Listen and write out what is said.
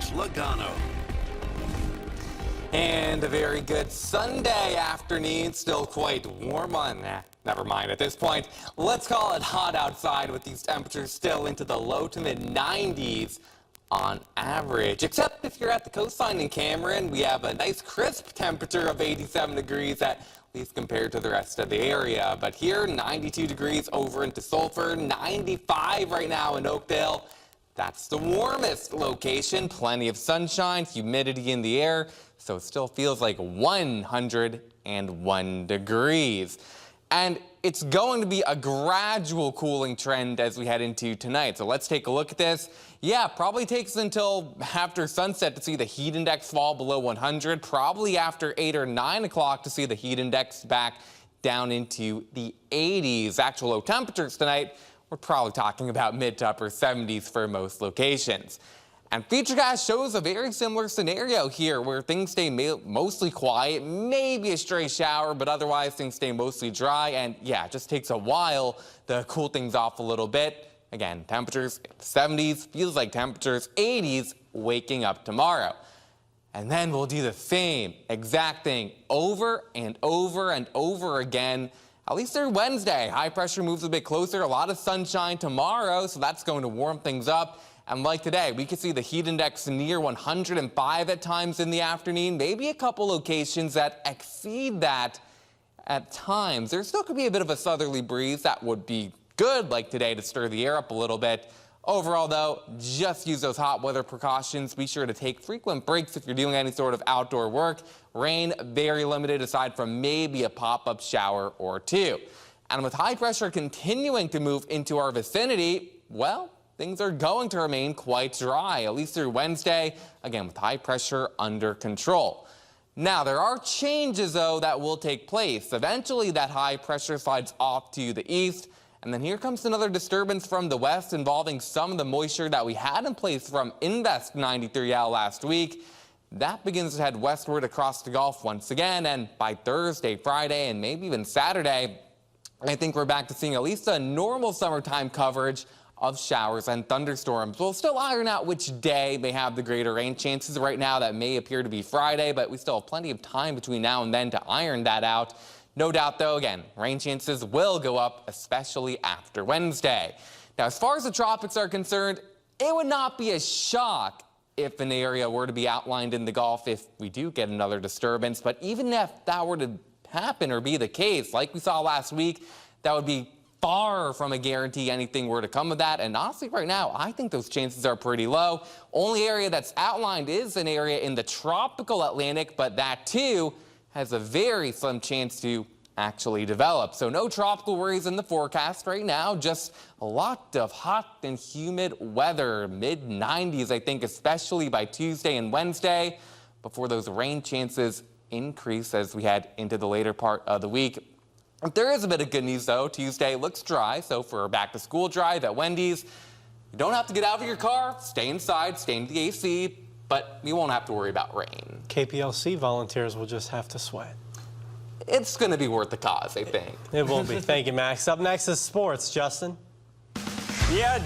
Logano. And a very good Sunday afternoon, still quite warm on that. Never mind at this point. Let's call it hot outside with these temperatures still into the low to mid 90s on average. Except if you're at the coastline in Cameron, we have a nice crisp temperature of 87 degrees at least compared to the rest of the area. But here, 92 degrees over into Sulphur, 95 right now in Oakdale. That's the warmest location. Plenty of sunshine, humidity in the air, so it still feels like 101 degrees. And it's going to be a gradual cooling trend as we head into tonight. So let's take a look at this. Yeah, probably takes until after sunset to see the heat index fall below 100. Probably after 8 or 9 o'clock to see the heat index back down into the 80s. Actual low temperatures tonight, we're probably talking about mid to upper 70s for most locations. And Futurecast shows a very similar scenario here where things stay mostly quiet, maybe a stray shower, but otherwise things stay mostly dry. And yeah, it just takes a while to cool things off a little bit. Again, temperatures 70s, feels like temperatures 80s waking up tomorrow. And then we'll do the same exact thing over and over and over again. At least through Wednesday. High pressure moves a bit closer, a lot of sunshine tomorrow, so that's going to warm things up. And like today, we could see the heat index near 105 at times in the afternoon, maybe a couple locations that exceed that at times. There still could be a bit of a southerly breeze that would be good like today to stir the air up a little bit. Overall, though, just use those hot weather precautions. Be sure to take frequent breaks if you're doing any sort of outdoor work. Rain, very limited aside from maybe a pop-up shower or two. And with high pressure continuing to move into our vicinity, well, things are going to remain quite dry, at least through Wednesday, again with high pressure under control. Now, there are changes, though, that will take place. Eventually, that high pressure slides off to the east. And then here comes another disturbance from the west involving some of the moisture that we had in place from Invest 93L last week. That begins to head westward across the Gulf once again, and by Thursday, Friday, and maybe even Saturday, I think we're back to seeing at least a normal summertime coverage of showers and thunderstorms. We'll still iron out which day may have the greater rain chances. Right now, that may appear to be Friday, but we still have plenty of time between now and then to iron that out. No doubt, though, again, rain chances will go up, especially after Wednesday. Now, as far as the tropics are concerned, it would not be a shock if an area were to be outlined in the Gulf if we do get another disturbance. But even if that were to happen or be the case, like we saw last week, that would be far from a guarantee anything were to come of that. And honestly, right now, I think those chances are pretty low. Only area that's outlined is an area in the tropical Atlantic, but that, too, has a very slim chance to actually develop. So no tropical worries in the forecast right now, just a lot of hot and humid weather, mid-90s, I think, especially by Tuesday and Wednesday, before those rain chances increase as we head into the later part of the week. There is a bit of good news, though. Tuesday looks dry, so for a back-to-school drive at Wendy's, you don't have to get out of your car, stay inside, stay in the AC, but you won't have to worry about rain. KPLC volunteers will just have to sweat. It's going to be worth the cause, I think. It will be. Thank you, Max. Up next is sports. Justin? Yeah.